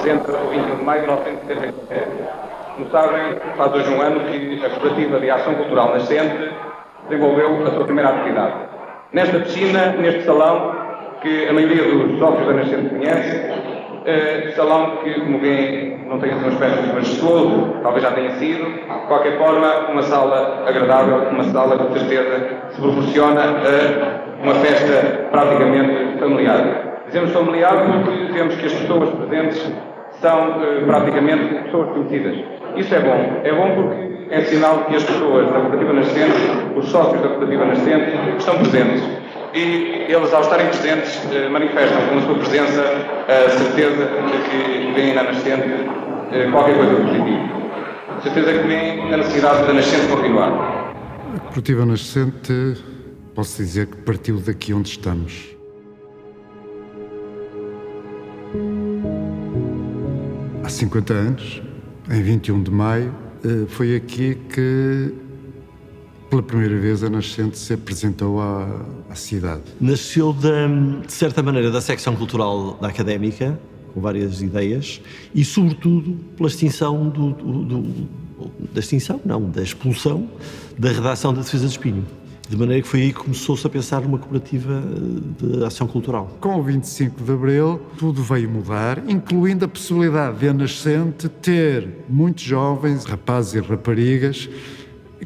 representa o 21 de maio de 1977. Como sabem, faz hoje um ano que a Cooperativa de Ação Cultural Nascente desenvolveu a sua primeira atividade. Nesta piscina, neste salão, que a maioria dos sócios da Nascente conhece, salão que, como veem, não tem um aspecto majestoso, talvez já tenha sido, de qualquer forma, uma sala agradável, uma sala que, com certeza, se proporciona a uma festa praticamente familiar. Dizemos familiar porque dizemos que as pessoas presentes são praticamente pessoas conhecidas. Isso é bom porque é sinal que as pessoas da Cooperativa Nascente, os sócios da Cooperativa Nascente, estão presentes. E eles, ao estarem presentes, manifestam com a sua presença a certeza de que vem na Nascente qualquer coisa de positivo. Certeza que vem a necessidade da Nascente continuar. A Cooperativa Nascente, posso dizer que partiu daqui onde estamos. Há 50 anos, em 21 de maio, foi aqui que, pela primeira vez, a Nascente se apresentou à cidade. Nasceu, de certa maneira, da secção cultural da Académica, com várias ideias, e, sobretudo, pela extinção da expulsão da redação da Defesa de Espinho. De maneira que foi aí que começou-se a pensar numa cooperativa de ação cultural. Com o 25 de Abril, tudo veio mudar, incluindo a possibilidade de a Nascente ter muitos jovens, rapazes e raparigas,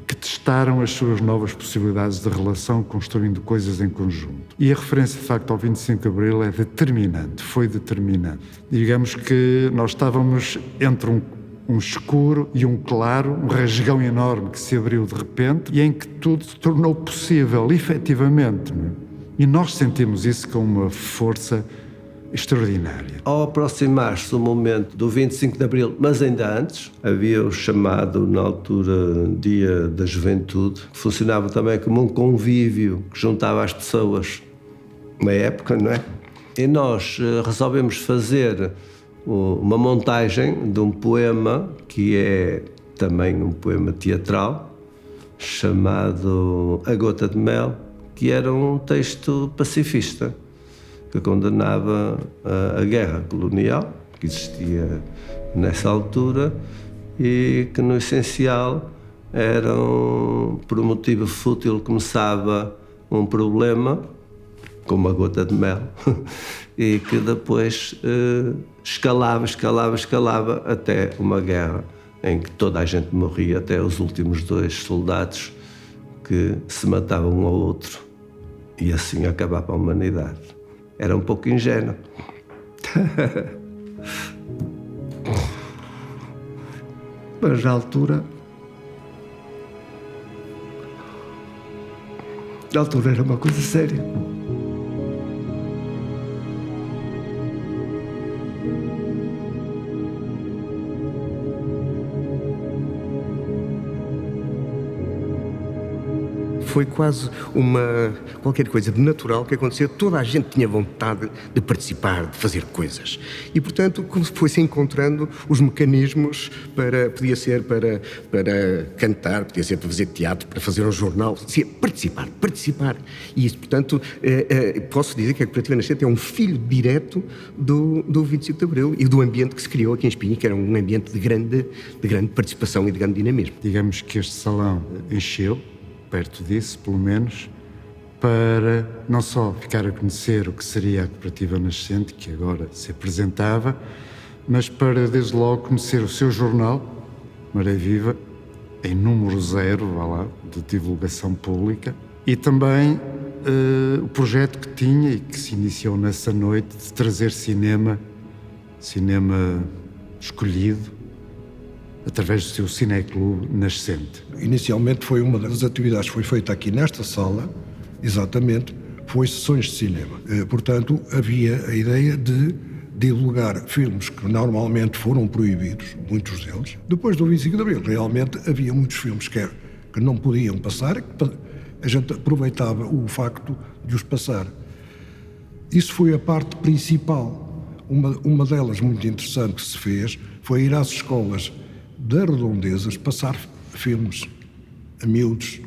que testaram as suas novas possibilidades de relação, construindo coisas em conjunto. E a referência, de facto, ao 25 de Abril é determinante, foi determinante. Digamos que nós estávamos entre um escuro e um claro, um rasgão enorme que se abriu de repente e em que tudo se tornou possível, efetivamente. E nós sentimos isso com uma força extraordinária. Ao aproximar-se do momento do 25 de Abril, mas ainda antes, havia o chamado, na altura, Dia da Juventude, que funcionava também como um convívio que juntava as pessoas na época, não é? E nós resolvemos fazer uma montagem de um poema que é também um poema teatral, chamado A Gota de Mel, que era um texto pacifista, que condenava a guerra colonial que existia nessa altura e que, no essencial, era por um motivo fútil, começava um problema, com uma gota de mel, e que depois escalava até uma guerra em que toda a gente morria, até os últimos 2 soldados que se matavam um ao outro, e assim acabava a humanidade. Era um pouco ingênuo. Mas à altura era uma coisa séria. Foi quase qualquer coisa de natural que acontecia. Toda a gente tinha vontade de participar, de fazer coisas. E, portanto, foi-se encontrando os mecanismos podia ser para cantar, podia ser para fazer teatro, para fazer um jornal, participar. E isso, portanto, posso dizer que a Cooperativa Nascente é um filho direto do 25 de Abril e do ambiente que se criou aqui em Espinho, que era um ambiente de grande participação e de grande dinamismo. Digamos que este salão encheu, perto disso, pelo menos, para não só ficar a conhecer o que seria a Cooperativa Nascente, que agora se apresentava, mas para, desde logo, conhecer o seu jornal, Maré Viva, em número 0, vá lá, de divulgação pública, e também o projeto que tinha e que se iniciou nessa noite de trazer cinema escolhido, através do seu cineclube Nascente. Inicialmente foi uma das atividades que foi feita aqui nesta sala, exatamente, foi sessões de cinema. Portanto, havia a ideia de divulgar filmes que normalmente foram proibidos, muitos deles. Depois do 25 de Abril, realmente havia muitos filmes que não podiam passar, que a gente aproveitava o facto de os passar. Isso foi a parte principal. Uma delas muito interessante que se fez foi ir às escolas das redondezas passar filmes a miúdos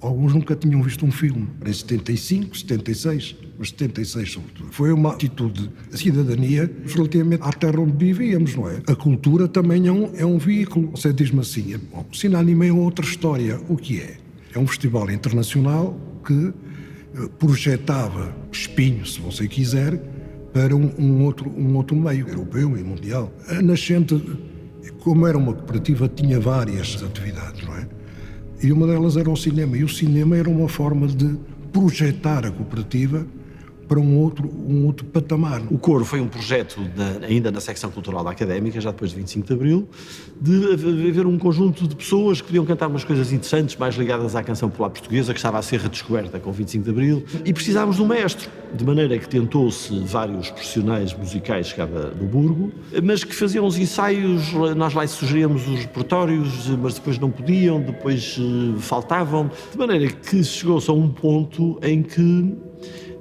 Alguns nunca tinham visto um filme, em 75, 76, mas 76 sobretudo. Foi uma atitude da cidadania relativamente à terra onde vivíamos, não é? A cultura também é um veículo. Você diz-me assim, bom, o Cine Anime é outra história. O que é? É um festival internacional que projetava espinho, se você quiser, para um outro meio, europeu e mundial. A Nascente, como era uma cooperativa, tinha várias atividades, não é? E uma delas era o cinema. E o cinema era uma forma de projetar a cooperativa para um outro patamar. O coro foi um projeto, ainda na secção cultural da Académica, já depois de 25 de Abril, de haver um conjunto de pessoas que podiam cantar umas coisas interessantes, mais ligadas à canção popular portuguesa, que estava a ser redescoberta com o 25 de Abril, e precisámos de um maestro, de maneira que tentou-se vários profissionais musicais do Burgo, mas que faziam os ensaios, nós lá sugeríamos os repertórios, mas depois não podiam, depois faltavam, de maneira que chegou-se a um ponto em que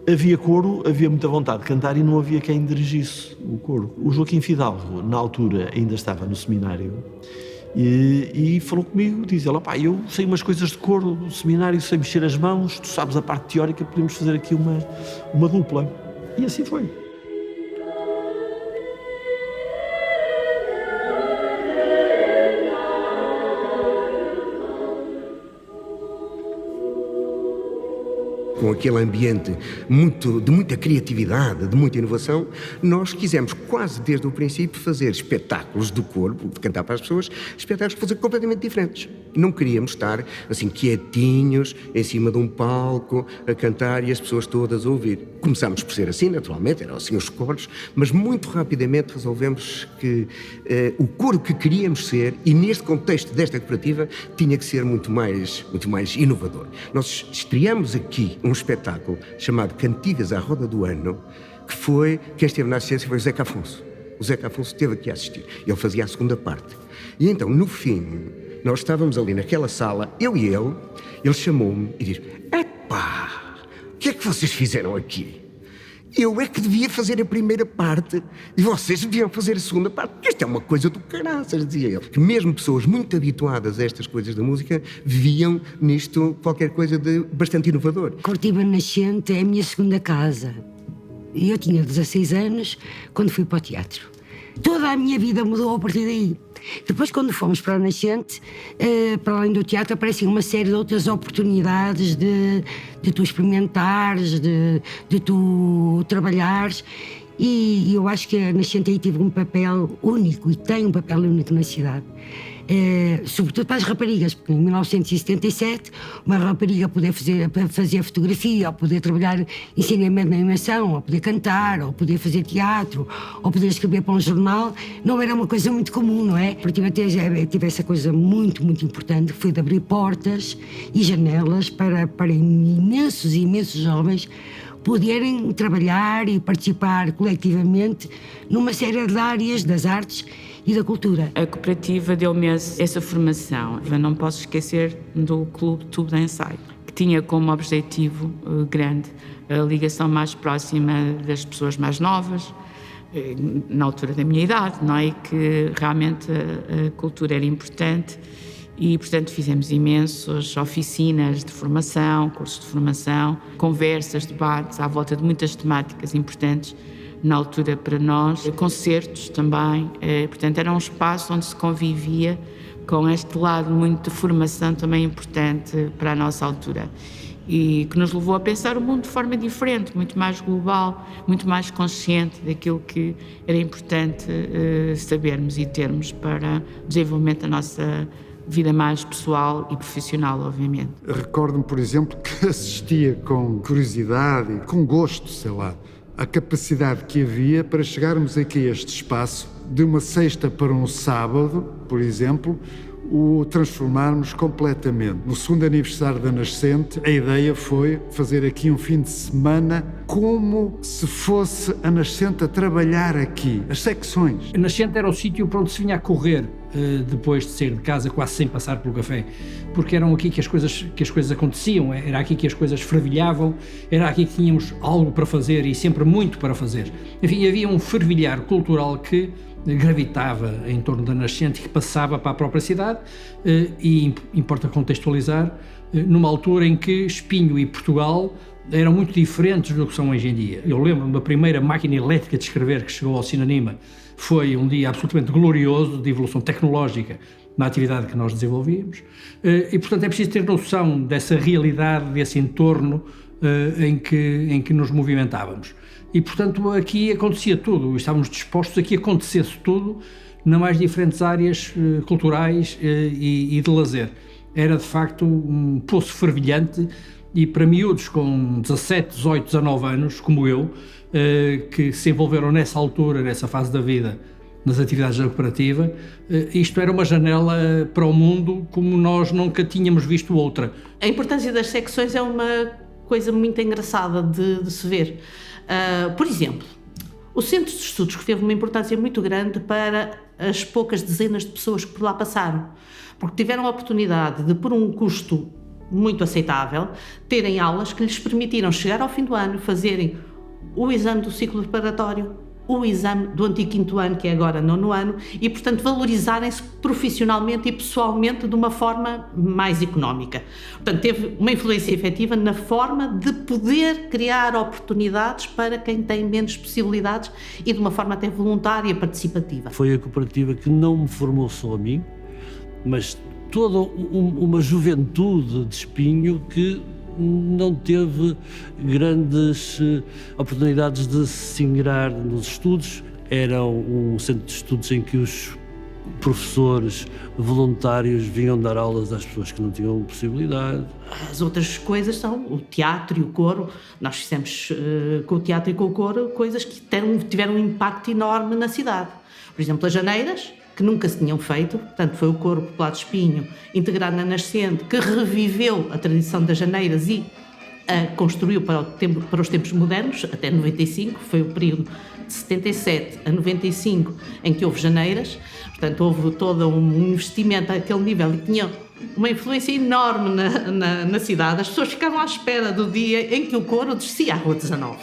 havia coro, havia muita vontade de cantar e não havia quem dirigisse o coro. O Joaquim Fidalgo, na altura, ainda estava no seminário e falou comigo, diz ele, eu sei umas coisas de coro do seminário, sei mexer as mãos, tu sabes a parte teórica, podemos fazer aqui uma dupla. E assim foi. Com aquele ambiente de muita criatividade, de muita inovação, nós quisemos quase desde o princípio fazer espetáculos do corpo, de cantar para as pessoas, espetáculos que fossem completamente diferentes. Não queríamos estar assim quietinhos, em cima de um palco, a cantar e as pessoas todas a ouvir. Começámos por ser assim, naturalmente, eram assim os coros, mas muito rapidamente resolvemos que o coro que queríamos ser, e neste contexto desta cooperativa, tinha que ser muito mais inovador. Nós estreamos aqui um espetáculo chamado Cantigas à Roda do Ano, quem esteve na assistência foi o Zeca Afonso. O Zeca Afonso esteve aqui a assistir. Ele fazia a segunda parte. E então, no fim, nós estávamos ali naquela sala, eu e ele chamou-me e disse: epá, o que é que vocês fizeram aqui? Eu é que devia fazer a primeira parte e vocês deviam fazer a segunda parte, porque isto é uma coisa do caraças, dizia ele. Que mesmo pessoas muito habituadas a estas coisas da música viam nisto qualquer coisa de bastante inovador. Cooperativa Nascente é a minha segunda casa. E eu tinha 16 anos quando fui para o teatro. Toda a minha vida mudou a partir daí. Depois, quando fomos para a Nascente, para além do teatro, aparecem uma série de outras oportunidades de tu experimentares, de tu trabalhares. E eu acho que a Nascente aí teve um papel único, e tem um papel único na cidade. Sobretudo para as raparigas, porque em 1977 uma rapariga poder fazer fotografia, ou poder trabalhar em cinema na animação, ou poder cantar, ou poder fazer teatro, ou poder escrever para um jornal, não era uma coisa muito comum, não é? Porque tive essa coisa muito, muito importante, que foi de abrir portas e janelas para imensos jovens poderem trabalhar e participar coletivamente numa série de áreas das artes e da cultura. A cooperativa deu-me essa formação. Eu não posso esquecer do Clube Tubo de Ensaio, que tinha como objetivo grande a ligação mais próxima das pessoas mais novas, na altura da minha idade, não é? E que realmente a cultura era importante. E, portanto, fizemos imensas oficinas de formação, cursos de formação, conversas, debates à volta de muitas temáticas importantes na altura para nós, concertos também. Portanto, era um espaço onde se convivia com este lado muito de formação também importante para a nossa altura. E que nos levou a pensar o mundo de forma diferente, muito mais global, muito mais consciente daquilo que era importante sabermos e termos para o desenvolvimento da nossa vida mais pessoal e profissional, obviamente. Recordo-me, por exemplo, que assistia com curiosidade e com gosto, sei lá, à capacidade que havia para chegarmos aqui a este espaço, de uma sexta para um sábado, por exemplo, o transformarmos completamente. No segundo aniversário da Nascente, a ideia foi fazer aqui um fim de semana como se fosse a Nascente a trabalhar aqui, as secções. A Nascente era o sítio para onde se vinha a correr depois de sair de casa, quase sem passar pelo café, porque eram aqui que as coisas aconteciam, era aqui que as coisas fervilhavam, era aqui que tínhamos algo para fazer e sempre muito para fazer. Enfim, havia um fervilhar cultural que gravitava em torno da Nascente, que passava para a própria cidade, e importa contextualizar, numa altura em que Espinho e Portugal eram muito diferentes do que são hoje em dia. Eu lembro-me da primeira máquina elétrica de escrever que chegou ao Cinanima. Foi um dia absolutamente glorioso de evolução tecnológica na atividade que nós desenvolvíamos. E, portanto, é preciso ter noção dessa realidade, desse entorno em que nos movimentávamos. E, portanto, aqui acontecia tudo. Estávamos dispostos a que acontecesse tudo nas mais diferentes áreas culturais e de lazer. Era, de facto, um poço fervilhante. E para miúdos com 17, 18, 19 anos, como eu, que se envolveram nessa altura, nessa fase da vida, nas atividades da cooperativa, isto era uma janela para o mundo como nós nunca tínhamos visto outra. A importância das secções é uma coisa muito engraçada de se ver. Por exemplo, o Centro de Estudos, que teve uma importância muito grande para as poucas dezenas de pessoas que por lá passaram, porque tiveram a oportunidade de, por um custo muito aceitável, terem aulas que lhes permitiram chegar ao fim do ano, fazerem o exame do ciclo preparatório, o exame do antigo quinto ano, que é agora nono ano, e, portanto, valorizarem-se profissionalmente e pessoalmente de uma forma mais económica. Portanto, teve uma influência efetiva na forma de poder criar oportunidades para quem tem menos possibilidades e de uma forma até voluntária e participativa. Foi a cooperativa que não me formou só a mim, mas toda uma juventude de Espinho que não teve grandes oportunidades de se ingrar nos estudos. Era um centro de estudos em que os professores voluntários vinham dar aulas às pessoas que não tinham possibilidade. As outras coisas são o teatro e o coro. Nós fizemos com o teatro e com o coro coisas que tiveram um impacto enorme na cidade. Por exemplo, as janeiras, que nunca se tinham feito, portanto foi o Coro Popular de Espinho, integrado na Nascente, que reviveu a tradição das janeiras e a construiu para os tempos modernos, até 95, foi o período de 77 a 95 em que houve janeiras, portanto houve todo um investimento àquele nível e tinha uma influência enorme na cidade. As pessoas ficavam à espera do dia em que o coro descia à Rua 19.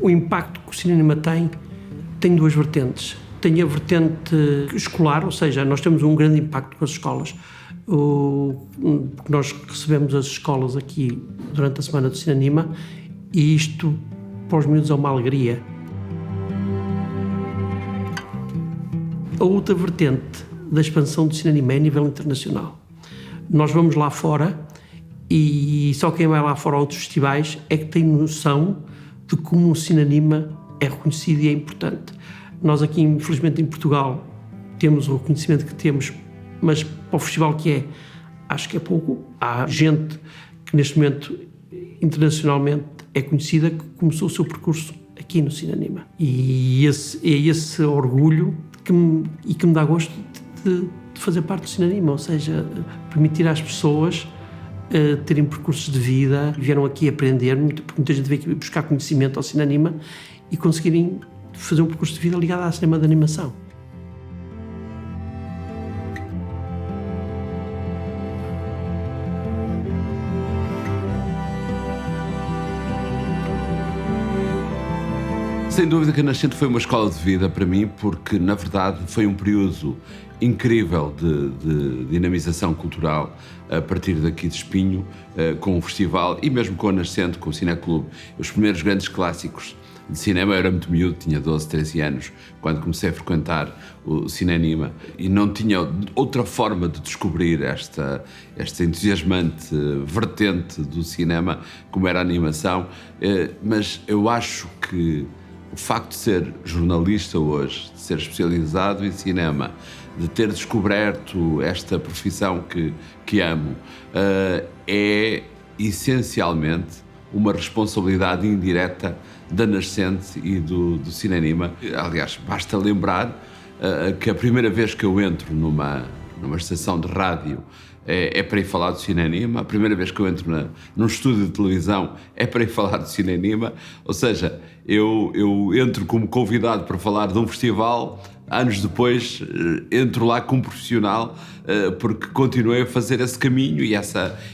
O impacto que o cinema tem duas vertentes. Tem a vertente escolar, ou seja, nós temos um grande impacto com as escolas. Nós recebemos as escolas aqui durante a Semana do Cinema e isto, para os miúdos, é uma alegria. A outra vertente da expansão do cinema é a nível internacional. Nós vamos lá fora e só quem vai lá fora a outros festivais é que tem noção de como o cinema é reconhecido e é importante. Nós aqui, infelizmente, em Portugal, temos o reconhecimento que temos, mas para o festival que é, acho que é pouco. Há gente que, neste momento, internacionalmente, é conhecida, que começou o seu percurso aqui no cinema. E é esse orgulho que me dá gosto de fazer parte do cinema, ou seja, permitir às pessoas terem percursos de vida, vieram aqui aprender, muita gente veio aqui buscar conhecimento ao cinema e conseguirem fazer um percurso de vida ligado ao cinema de animação. Sem dúvida que a Nascente foi uma escola de vida para mim, porque, na verdade, foi um período incrível de dinamização cultural a partir daqui de Espinho, com o festival e mesmo com a Nascente, com o Cineclube. Os primeiros grandes clássicos de cinema, eu era muito miúdo, tinha 12, 13 anos, quando comecei a frequentar o Cinanima e não tinha outra forma de descobrir esta entusiasmante vertente do cinema como era a animação, mas eu acho que o facto de ser jornalista hoje, de ser especializado em cinema, de ter descoberto esta profissão que amo, é essencialmente uma responsabilidade indireta da Nascente e do Cinenima. Aliás, basta lembrar que a primeira vez que eu entro numa estação de rádio é para ir falar do Cinenima, a primeira vez que eu entro num estúdio de televisão é para ir falar do Cinenima, ou seja, eu entro como convidado para falar de um festival, anos depois entro lá como profissional, porque continuei a fazer esse caminho e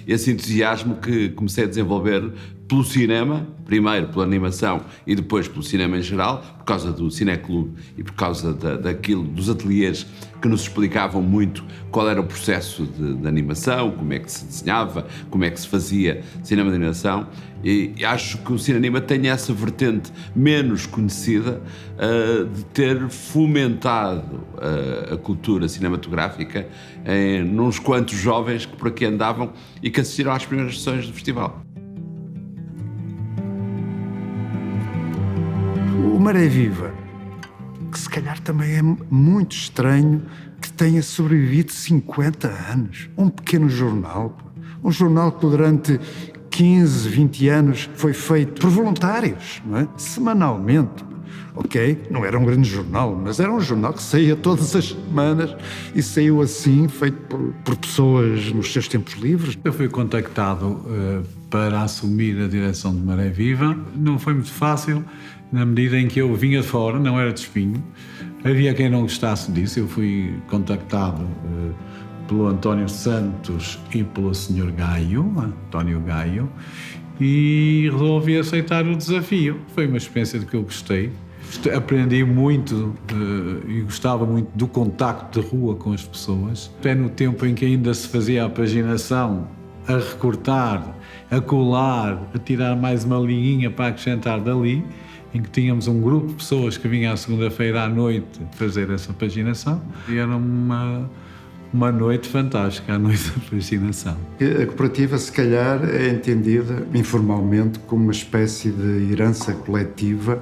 esse entusiasmo que comecei a desenvolver pelo cinema, primeiro pela animação e depois pelo cinema em geral, por causa do Cineclube e por causa dos ateliês que nos explicavam muito qual era o processo de animação, como é que se desenhava, como é que se fazia cinema de animação, e acho que o Cinenima tem essa vertente menos conhecida de ter fomentado a cultura cinematográfica em uns quantos jovens que por aqui andavam e que assistiram às primeiras sessões do festival. O Maré Viva, que se calhar também é muito estranho que tenha sobrevivido 50 anos. Um pequeno jornal, um jornal que durante 15, 20 anos foi feito por voluntários, não é? Semanalmente. Ok, não era um grande jornal, mas era um jornal que saía todas as semanas e saiu assim, feito por pessoas nos seus tempos livres. Eu fui contactado para assumir a direção de Maré Viva. Não foi muito fácil, na medida em que eu vinha de fora, não era de Espinho. Havia quem não gostasse disso. Eu fui contactado pelo António Santos e pelo Sr. Gaio, António Gaio, e resolvi aceitar o desafio. Foi uma experiência de que eu gostei. Aprendi muito e gostava muito do contacto de rua com as pessoas. Até no tempo em que ainda se fazia a paginação, a recortar, a colar, a tirar mais uma linha para acrescentar dali, em que tínhamos um grupo de pessoas que vinha à segunda-feira à noite fazer essa paginação. E era uma noite fantástica, a noite da paginação. A cooperativa, se calhar, é entendida informalmente como uma espécie de herança coletiva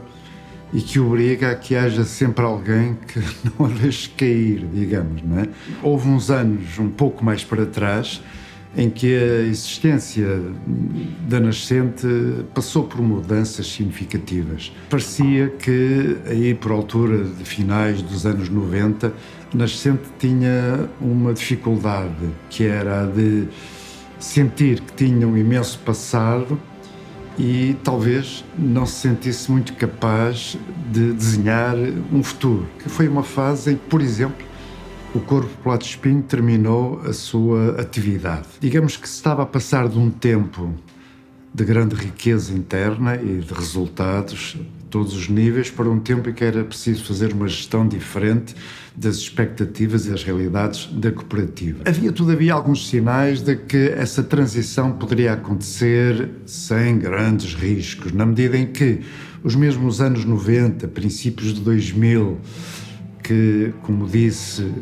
e que obriga a que haja sempre alguém que não a deixe cair, digamos, não é? Houve uns anos um pouco mais para trás em que a existência da Nascente passou por mudanças significativas. Parecia que, aí por altura de finais dos anos 90, a Nascente tinha uma dificuldade, que era a de sentir que tinha um imenso passado e talvez não se sentisse muito capaz de desenhar um futuro. Que foi uma fase em que, por exemplo, o Corpo Popular de Espinho terminou a sua atividade. Digamos que se estava a passar de um tempo de grande riqueza interna e de resultados a todos os níveis para um tempo em que era preciso fazer uma gestão diferente das expectativas e das realidades da cooperativa. Havia, todavia, alguns sinais de que essa transição poderia acontecer sem grandes riscos, na medida em que os mesmos anos 90, princípios de 2000, que, como disse,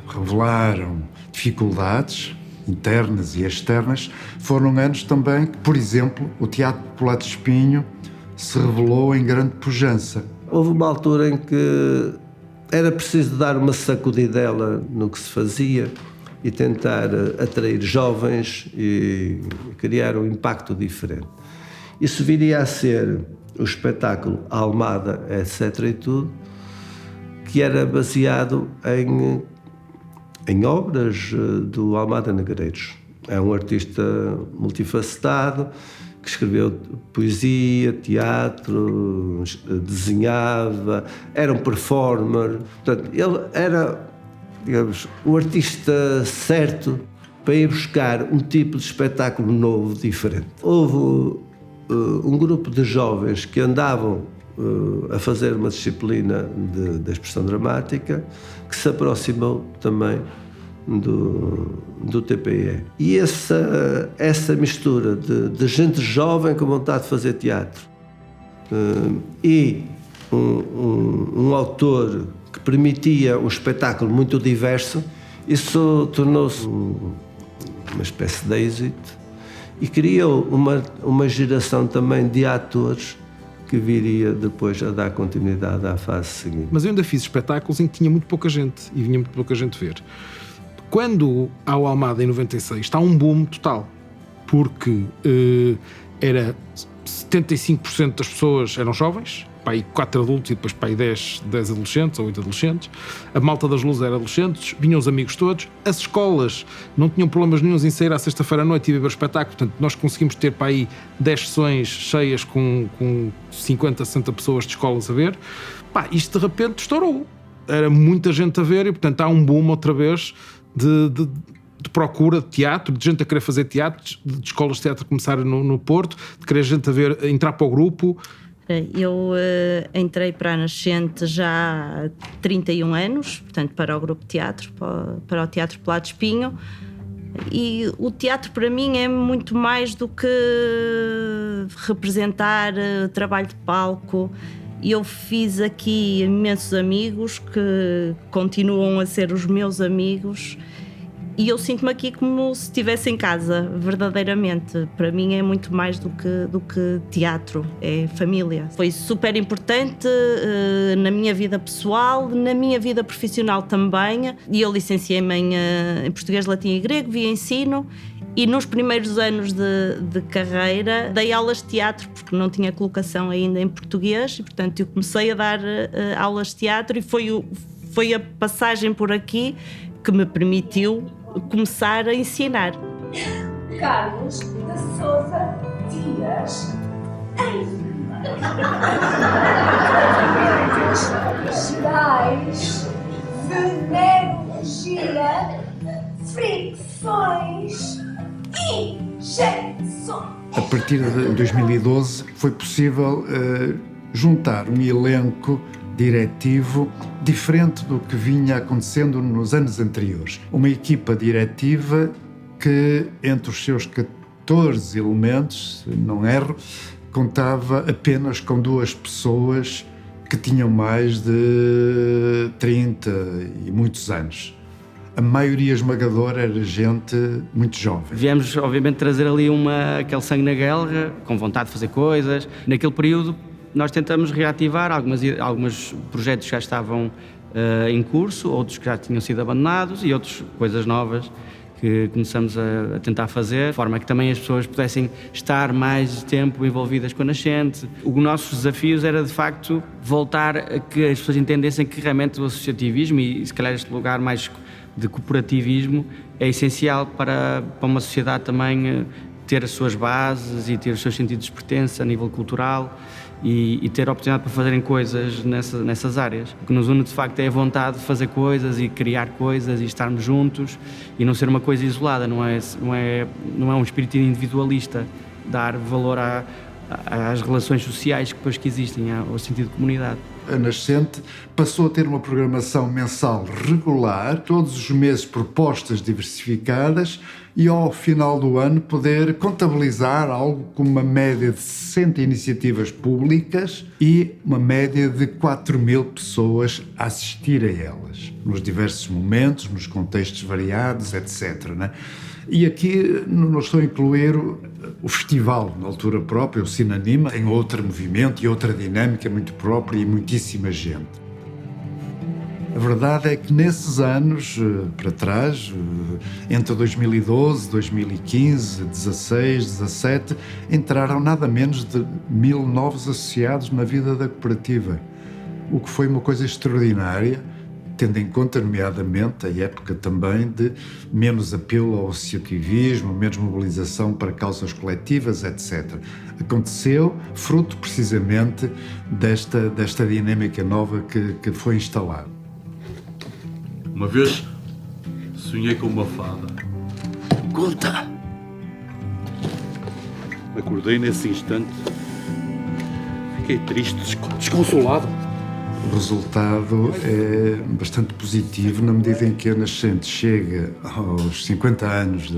revelaram dificuldades internas e externas, foram anos também que, por exemplo, o Teatro Popular de Espinho se revelou em grande pujança. Houve uma altura em que era preciso dar uma sacudidela no que se fazia e tentar atrair jovens e criar um impacto diferente. Isso viria a ser o espetáculo Almada, etc. e tudo, que era baseado em obras do Almada Negreiros. É um artista multifacetado que escreveu poesia, teatro, desenhava, era um performer. Portanto, ele era, digamos, o artista certo para ir buscar um tipo de espetáculo novo, diferente. Houve um grupo de jovens que andavam a fazer uma disciplina de expressão dramática que se aproximou também do TPE. E essa mistura de gente jovem com vontade de fazer teatro e um autor que permitia um espetáculo muito diverso, isso tornou-se uma espécie de êxito e criou uma geração também de atores que viria depois a dar continuidade à fase seguinte. Mas eu ainda fiz espetáculos em que tinha muito pouca gente e vinha muito pouca gente ver. Quando há o Almada em 96 está um boom total, porque era 75% das pessoas eram jovens, para aí 4 adultos e depois para aí 10 adolescentes ou 8 adolescentes. A malta das luzes era adolescentes, vinham os amigos todos. As escolas não tinham problemas nenhums em sair à sexta-feira à noite e beber espetáculo, portanto nós conseguimos ter para aí 10 sessões cheias com 50, 60 pessoas de escolas a ver. Isto de repente estourou. Era muita gente a ver e portanto há um boom outra vez de procura de teatro, de gente a querer fazer teatro, de escolas de teatro começarem no Porto, de querer gente a ver, entrar para o grupo. Eu entrei para a Nascente já há 31 anos, portanto para o grupo de teatro, para o Teatro Pelado de Espinho, e o teatro para mim é muito mais do que representar trabalho de palco. Eu fiz aqui imensos amigos que continuam a ser os meus amigos. E eu sinto-me aqui como se estivesse em casa, verdadeiramente. Para mim é muito mais do que teatro, é família. Foi super importante na minha vida pessoal, na minha vida profissional também. E eu licenciei-me em Português, Latim e Grego, via ensino. E nos primeiros anos de carreira dei aulas de teatro, porque não tinha colocação ainda em português. E, portanto, eu comecei a dar aulas de teatro e foi a passagem por aqui que me permitiu começar a ensinar. Carlos de Sousa Dias. Gerais, venerologia, fricções e injeções. A partir de 2012 foi possível juntar um elenco diretivo diferente do que vinha acontecendo nos anos anteriores. Uma equipa diretiva que, entre os seus 14 elementos, se não erro, contava apenas com 2 pessoas que tinham mais de 30 e muitos anos. A maioria esmagadora era gente muito jovem. Viemos, obviamente, trazer ali aquele sangue na guerra, com vontade de fazer coisas. Naquele período, nós tentamos reativar alguns projetos que já estavam em curso, outros que já tinham sido abandonados e outras coisas novas que começamos a tentar fazer, de forma que também as pessoas pudessem estar mais tempo envolvidas com a Nascente. Os nossos desafios era, de facto, voltar a que as pessoas entendessem que realmente o associativismo e, se calhar, este lugar mais de cooperativismo é essencial para uma sociedade também ter as suas bases e ter os seus sentidos de pertença a nível cultural e ter a oportunidade para fazerem coisas nessas áreas. O que nos une, de facto, é a vontade de fazer coisas e criar coisas e estarmos juntos e não ser uma coisa isolada, não é um espírito individualista, dar valor às relações sociais que existem, ao sentido de comunidade. A Nascente passou a ter uma programação mensal regular, todos os meses propostas diversificadas e ao final do ano poder contabilizar algo como uma média de 60 iniciativas públicas e uma média de 4.000 pessoas a assistir a elas, nos diversos momentos, nos contextos variados, etc. Né? E aqui não estou a incluir o festival, na altura própria, o Cinanima, tem outro movimento e outra dinâmica muito própria e muitíssima gente. A verdade é que nesses anos para trás, entre 2012, 2015, 16, 17, entraram nada menos de 1.000 novos associados na vida da cooperativa, o que foi uma coisa extraordinária, tendo em conta, nomeadamente, a época também de menos apelo ao associativismo, menos mobilização para causas coletivas, etc. Aconteceu fruto, precisamente, desta dinâmica nova que foi instalada. Uma vez sonhei com uma fada. Conta! Acordei nesse instante. Fiquei triste, desconsolado. O resultado é bastante positivo na medida em que a Nascente chega aos 50 anos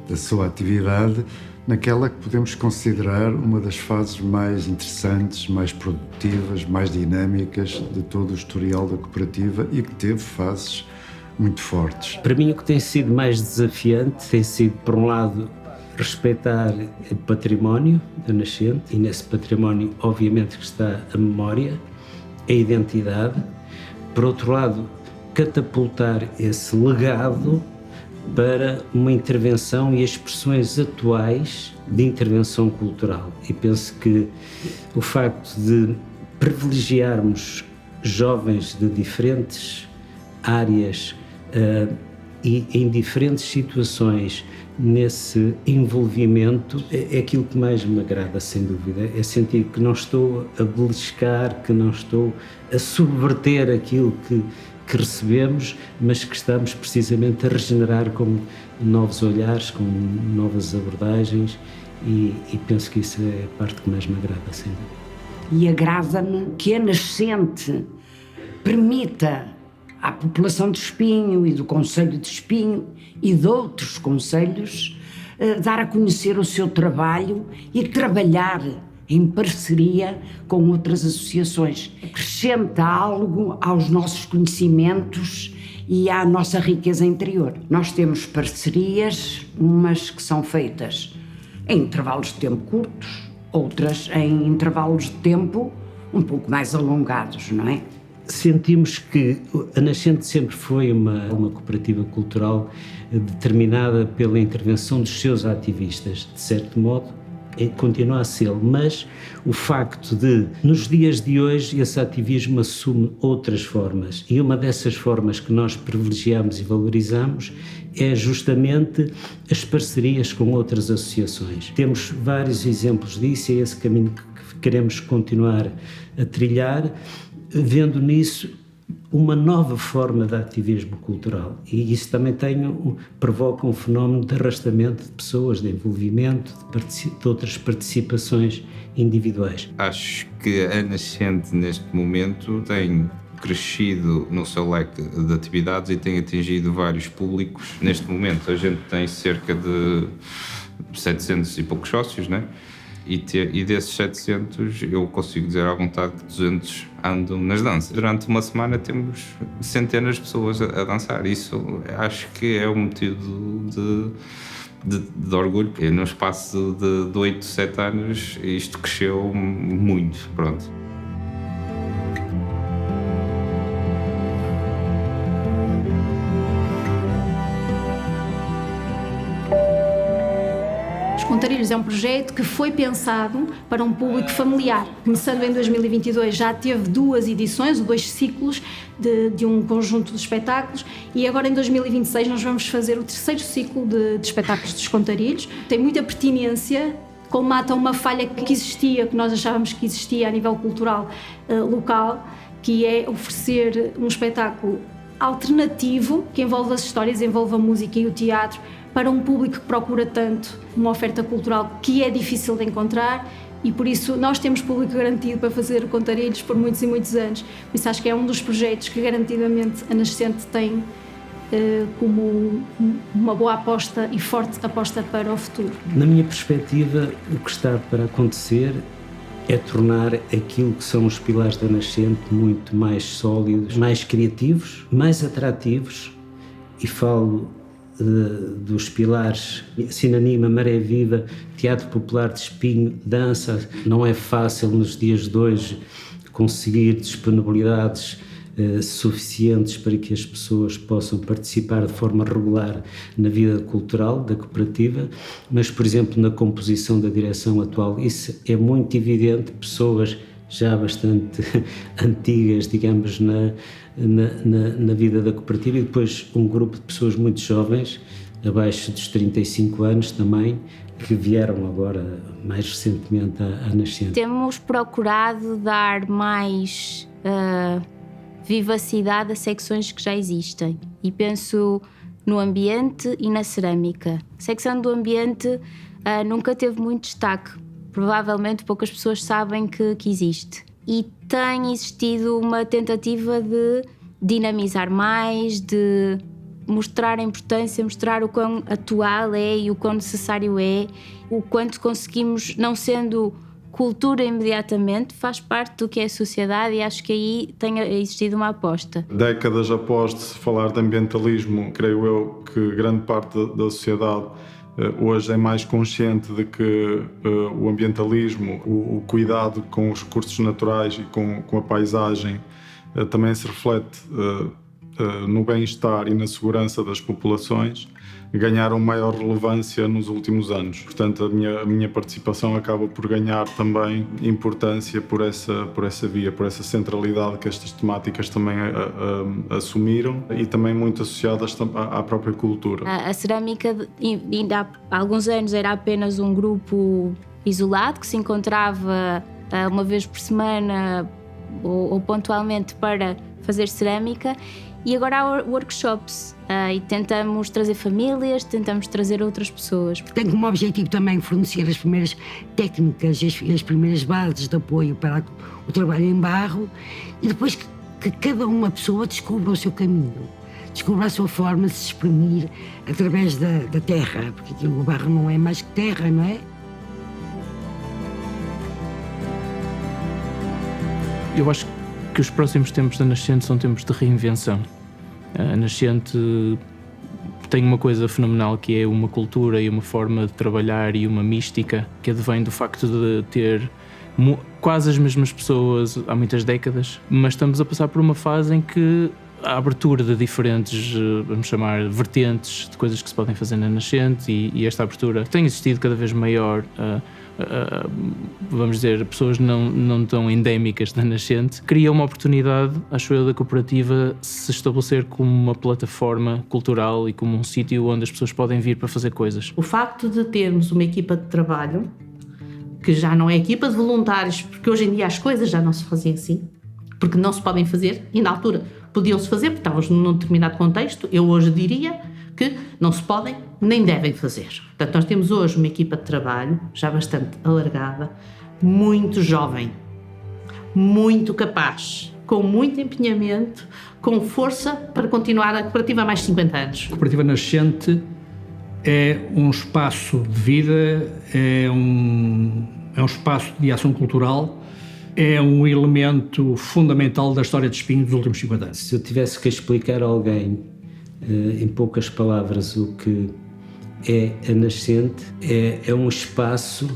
da sua atividade, naquela que podemos considerar uma das fases mais interessantes, mais produtivas, mais dinâmicas de todo o historial da cooperativa e que teve fases muito fortes. Para mim, o que tem sido mais desafiante tem sido, por um lado, respeitar o património da Nascente, e nesse património, obviamente, que está a memória, a identidade. Por outro lado, catapultar esse legado para uma intervenção e expressões atuais de intervenção cultural. E penso que o facto de privilegiarmos jovens de diferentes áreas e em diferentes situações nesse envolvimento é aquilo que mais me agrada, sem dúvida. É sentir que não estou a beliscar, que não estou a subverter aquilo que recebemos, mas que estamos precisamente a regenerar com novos olhares, com novas abordagens e penso que isso é a parte que mais me agrada, sem dúvida. E agrada-me que a Nascente permita à população de Espinho e do Concelho de Espinho e de outros concelhos dar a conhecer o seu trabalho e trabalhar em parceria com outras associações. Acrescenta algo aos nossos conhecimentos e à nossa riqueza interior. Nós temos parcerias, umas que são feitas em intervalos de tempo curtos, outras em intervalos de tempo um pouco mais alongados, não é? Sentimos que a Nascente sempre foi uma cooperativa cultural determinada pela intervenção dos seus ativistas, de certo modo, continua a ser, mas o facto de, nos dias de hoje, esse ativismo assume outras formas e uma dessas formas que nós privilegiamos e valorizamos é justamente as parcerias com outras associações. Temos vários exemplos disso e é esse caminho que queremos continuar a trilhar, vendo nisso uma nova forma de ativismo cultural e isso também provoca um fenómeno de arrastamento de pessoas, de envolvimento, de outras participações individuais. Acho que a Nascente neste momento tem crescido no seu leque de atividades e tem atingido vários públicos. Neste momento a gente tem cerca de 700 e poucos sócios, né? E desses 700 eu consigo dizer à vontade que 200 andam nas danças. Durante uma semana temos centenas de pessoas a dançar. Isso acho que é um motivo de orgulho. E no espaço de 8, 7 anos isto cresceu muito. Pronto. Contarilhos é um projeto que foi pensado para um público familiar. Começando em 2022 já teve 2 edições, 2 ciclos de um conjunto de espetáculos e agora em 2026 nós vamos fazer o 3º ciclo de espetáculos dos Contarilhos. Tem muita pertinência, colmata uma falha que existia, que nós achávamos que existia a nível cultural local, que é oferecer um espetáculo alternativo que envolve as histórias, envolve a música e o teatro, para um público que procura tanto uma oferta cultural que é difícil de encontrar e por isso nós temos público garantido para fazer Contarilhos por muitos e muitos anos. Por isso acho que é um dos projetos que garantidamente a Nascente tem como uma boa aposta e forte aposta para o futuro. Na minha perspectiva, o que está para acontecer é tornar aquilo que são os pilares da Nascente muito mais sólidos, mais criativos, mais atrativos e falo dos pilares Sinanima, Maré Viva, Teatro Popular de Espinho, dança. Não é fácil nos dias de hoje conseguir disponibilidades suficientes para que as pessoas possam participar de forma regular na vida cultural da cooperativa, mas, por exemplo, na composição da direção atual, isso é muito evidente, pessoas já bastante antigas, digamos, na vida da cooperativa e depois um grupo de pessoas muito jovens, abaixo dos 35 anos também, que vieram agora mais recentemente à Nascente. Temos procurado dar mais vivacidade a secções que já existem e penso no ambiente e na cerâmica. A secção do ambiente nunca teve muito destaque. Provavelmente poucas pessoas sabem que existe. E tem existido uma tentativa de dinamizar mais, de mostrar a importância, mostrar o quão atual é e o quão necessário é, o quanto conseguimos, não sendo cultura imediatamente, faz parte do que é a sociedade e acho que aí tem existido uma aposta. Décadas após de se falar de ambientalismo, creio eu que grande parte da sociedade hoje é mais consciente de que o ambientalismo, o cuidado com os recursos naturais e com a paisagem também se reflete no bem-estar e na segurança das populações ganharam maior relevância nos últimos anos. Portanto, a minha participação acaba por ganhar também importância por essa via, por essa centralidade que estas temáticas também assumiram e também muito associadas à própria cultura. A cerâmica, ainda há alguns anos, era apenas um grupo isolado que se encontrava uma vez por semana ou pontualmente para fazer cerâmica, e agora há workshops e tentamos trazer famílias, tentamos trazer outras pessoas. Tem como objetivo também fornecer as primeiras técnicas, as primeiras bases de apoio para o trabalho em barro, e depois que cada uma pessoa descubra o seu caminho, descubra a sua forma de se exprimir através da terra, porque o barro não é mais que terra, não é? Eu acho que os próximos tempos da Nascente são tempos de reinvenção. A Nascente tem uma coisa fenomenal, que é uma cultura e uma forma de trabalhar e uma mística que advém do facto de ter quase as mesmas pessoas há muitas décadas, mas estamos a passar por uma fase em que a abertura de diferentes, vamos chamar, vertentes de coisas que se podem fazer na Nascente, e esta abertura tem existido cada vez maior. Vamos dizer, pessoas não tão endémicas da Nascente, cria uma oportunidade, acho eu, da cooperativa se estabelecer como uma plataforma cultural e como um sítio onde as pessoas podem vir para fazer coisas. O facto de termos uma equipa de trabalho, que já não é equipa de voluntários, porque hoje em dia as coisas já não se fazem assim, porque não se podem fazer, e na altura podiam-se fazer, porque estávamos num determinado contexto. Eu hoje diria que não se podem nem devem fazer. Portanto, nós temos hoje uma equipa de trabalho já bastante alargada, muito jovem, muito capaz, com muito empenhamento, com força para continuar a cooperativa há mais de 50 anos. A Cooperativa Nascente é um espaço de vida, é um espaço de ação cultural, é um elemento fundamental da história de Espinho dos últimos 50 anos. Se eu tivesse que explicar a alguém, em poucas palavras, o que é a Nascente, é um espaço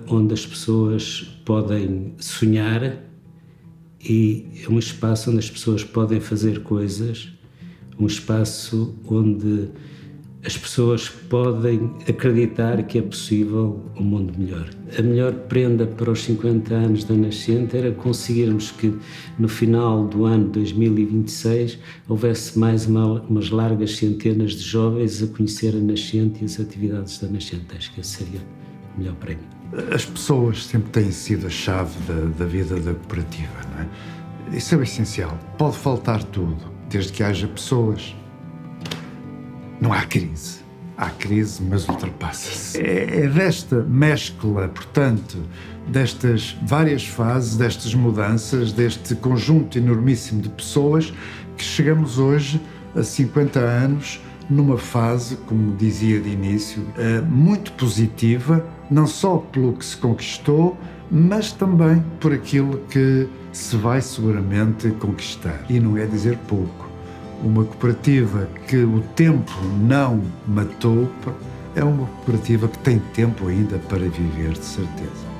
onde as pessoas podem sonhar, e é um espaço onde as pessoas podem fazer coisas, um espaço onde as pessoas podem acreditar que é possível um mundo melhor. A melhor prenda para os 50 anos da Nascente era conseguirmos que no final do ano 2026 houvesse mais umas largas centenas de jovens a conhecer a Nascente e as atividades da Nascente. Acho que esse seria o melhor prémio. As pessoas sempre têm sido a chave da vida da cooperativa, não é? Isso é o essencial. Pode faltar tudo, desde que haja pessoas. Não há crise. Há crise, mas ultrapassa-se. É desta mescla, portanto, destas várias fases, destas mudanças, deste conjunto enormíssimo de pessoas, que chegamos hoje, a 50 anos, numa fase, como dizia de início, muito positiva, não só pelo que se conquistou, mas também por aquilo que se vai seguramente conquistar. E não é dizer pouco. Uma cooperativa que o tempo não matou é uma cooperativa que tem tempo ainda para viver, de certeza.